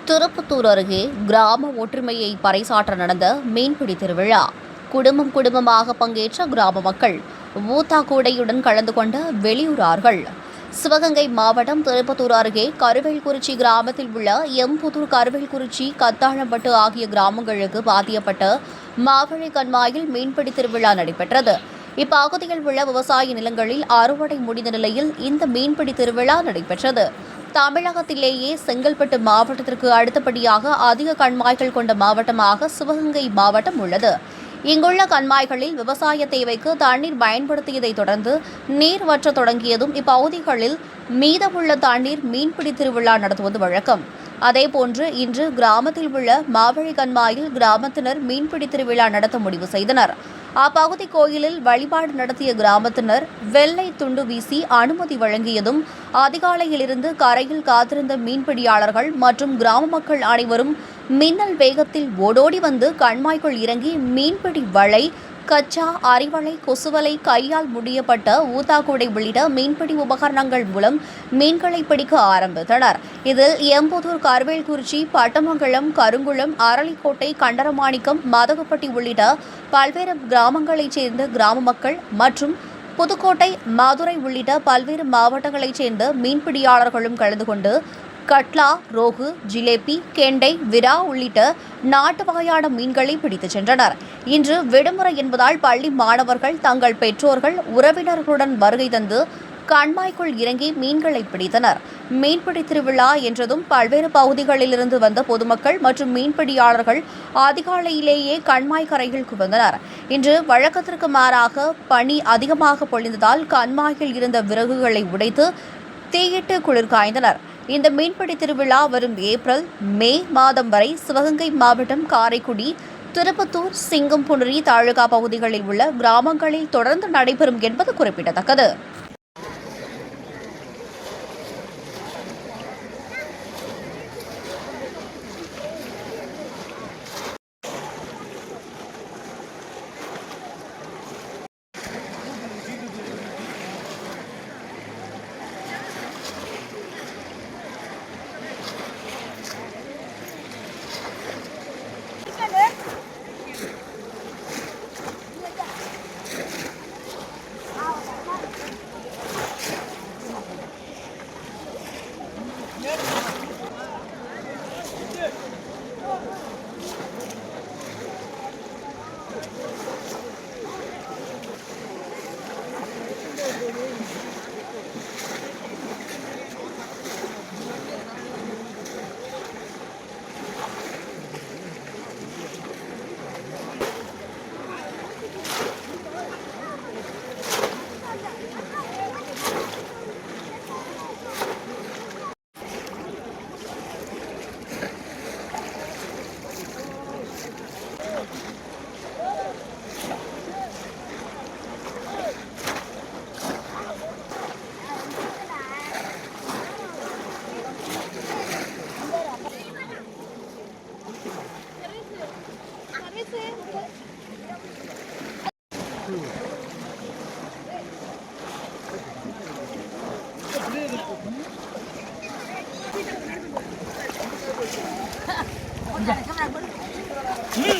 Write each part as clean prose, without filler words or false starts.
திருப்பத்தூர் அருகே கிராம ஒற்றுமையை பறைசாற்ற நடந்த மீன்பிடி திருவிழா. குடும்பமாக பங்கேற்ற கிராம மக்கள் ஊத்தாக்கூடையுடன் கலந்து கொண்ட வெளியூரார்கள். சிவகங்கை மாவட்டம் திருப்பத்தூர் அருகே கருவேல்குறிச்சி கிராமத்தில் உள்ள எம்புதூர், கருவேல்குறிச்சி, கத்தாழம்பட்டு ஆகிய கிராமங்களுக்கு பாத்தியப்பட்ட மாவழி கண்மாயில் மீன்பிடி திருவிழா நடைபெற்றது. இப்பகுதியில் உள்ள விவசாய நிலங்களில் அறுவடை முடிந்த நிலையில் இந்த மீன்பிடி திருவிழா நடைபெற்றது. தமிழகத்திலேயே செங்கல்பட்டு மாவட்டத்திற்கு அடுத்தபடியாக அதிக கண்மாய்கள் கொண்ட மாவட்டமாக சிவகங்கை மாவட்டம் உள்ளது. இங்குள்ள கண்மாய்களில் விவசாய தேவைக்கு தண்ணீர் பயன்படுத்தியதைத் தொடர்ந்து நீர் வற்றத் தொடங்கியதும் இப்பகுதிகளில் மீதமுள்ள தண்ணீர் மீன்பிடி திருவிழா நடத்துவது வழக்கம். அதேபோன்று இன்று கிராமத்தில் உள்ள மாவழி கண்மாயில் கிராமத்தினர் மீன்பிடி திருவிழா நடத்த முடிவு செய்தனர். அப்பகுதி கோயிலில் வழிபாடு நடத்திய கிராமத்தினர் வெள்ளை துண்டு வீசி அனுமதி வழங்கியதும் அதிகாலையிலிருந்து கரையில் காத்திருந்த மீன்பிடியாளர்கள் மற்றும் கிராம மக்கள் அனைவரும் மின்னல் வேகத்தில் ஓடோடி வந்து கண்மாய்க்குள் இறங்கி மீன்பிடி வலை, கச்சா, அரிவலை, கொசுவலை, கையால் முடியப்பட்ட ஊத்தாக்கூடை உள்ளிட்ட மீன்பிடி உபகரணங்கள் மூலம் மீன்களை பிடிக்க ஆரம்பித்தனர். இதில் எம்புதூர், கருவேல்குறிச்சி, பட்டமங்கலம், கருங்குளம், அரளிக்கோட்டை, கண்டரமாணிக்கம், மதகுப்பட்டி உள்ளிட்ட பல்வேறு கிராமங்களைச் சேர்ந்த கிராம மக்கள் மற்றும் புதுக்கோட்டை, மதுரை உள்ளிட்ட பல்வேறு மாவட்டங்களைச் சேர்ந்த மீன்பிடியாளர்களும் கலந்து கொண்டு கட்லா, ரோகு, ஜிலேபி, கெண்டை, விரா உள்ளிட்ட நாட்டு வகையான மீன்களை பிடித்துச் சென்றனர். இன்று விடுமுறை என்பதால் பள்ளி மாணவர்கள் தங்கள் பெற்றோர்கள், உறவினர்களுடன் வருகை தந்து கண்மாய்க்குள் இறங்கி மீன்களை பிடித்தனர். மீன்பிடி திருவிழா என்றதும் பல்வேறு பகுதிகளிலிருந்து வந்த பொதுமக்கள் மற்றும் மீன்பிடியாளர்கள் அதிகாலையிலேயே கண்மாய் கரையில் குவிந்தனர். இன்று வழக்கத்திற்கு மாறாக பனி அதிகமாக பொழிந்ததால் கண்மாயில் இருந்த விறகுகளை உடைத்து தீயிட்டு குளிர் காய்ந்தனர். இந்த மீன்பிடி திருவிழா வரும் ஏப்ரல், மே மாதம் வரை சிவகங்கை மாவட்டம் காரைக்குடி, திருப்பத்தூர், சிங்கம்புணரி தாலுகா பகுதிகளில் உள்ள கிராமங்களில் தொடர்ந்து நடைபெறும் என்பது குறிப்பிடத்தக்கது.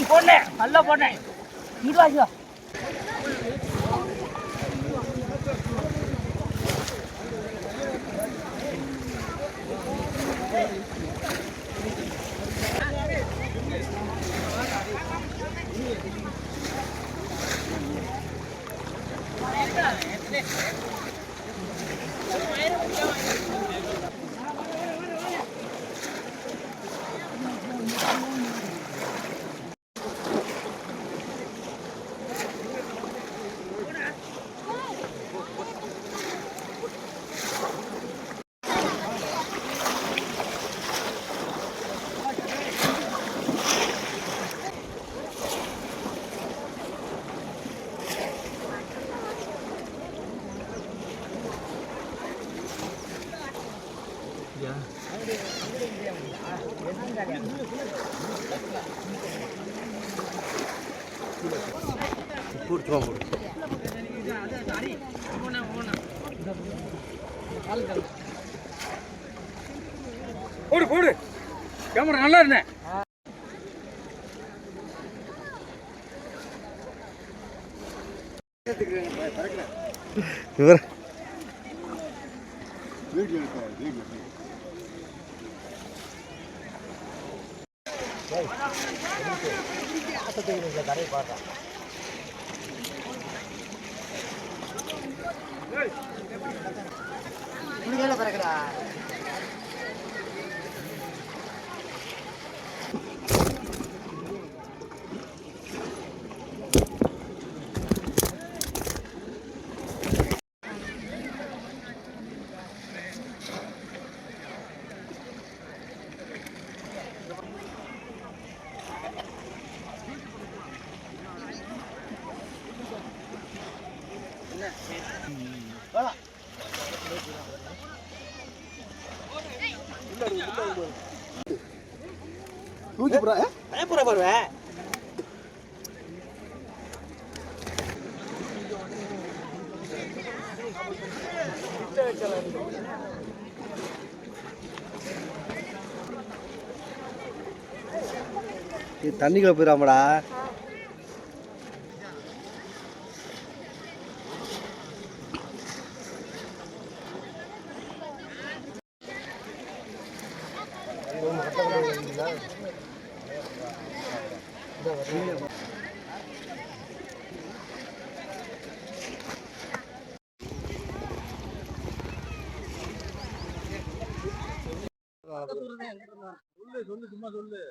போனேன் நல்லா போனேன் இருவாசியா போடு போடு கேமரா நல்லா இருந்தேன். இவர் தூக்கி போறா பயப்புற பாருவே தண்ணிக்குள்ள போயிடாமடா. சொல்லு சும்மா சொல்லு.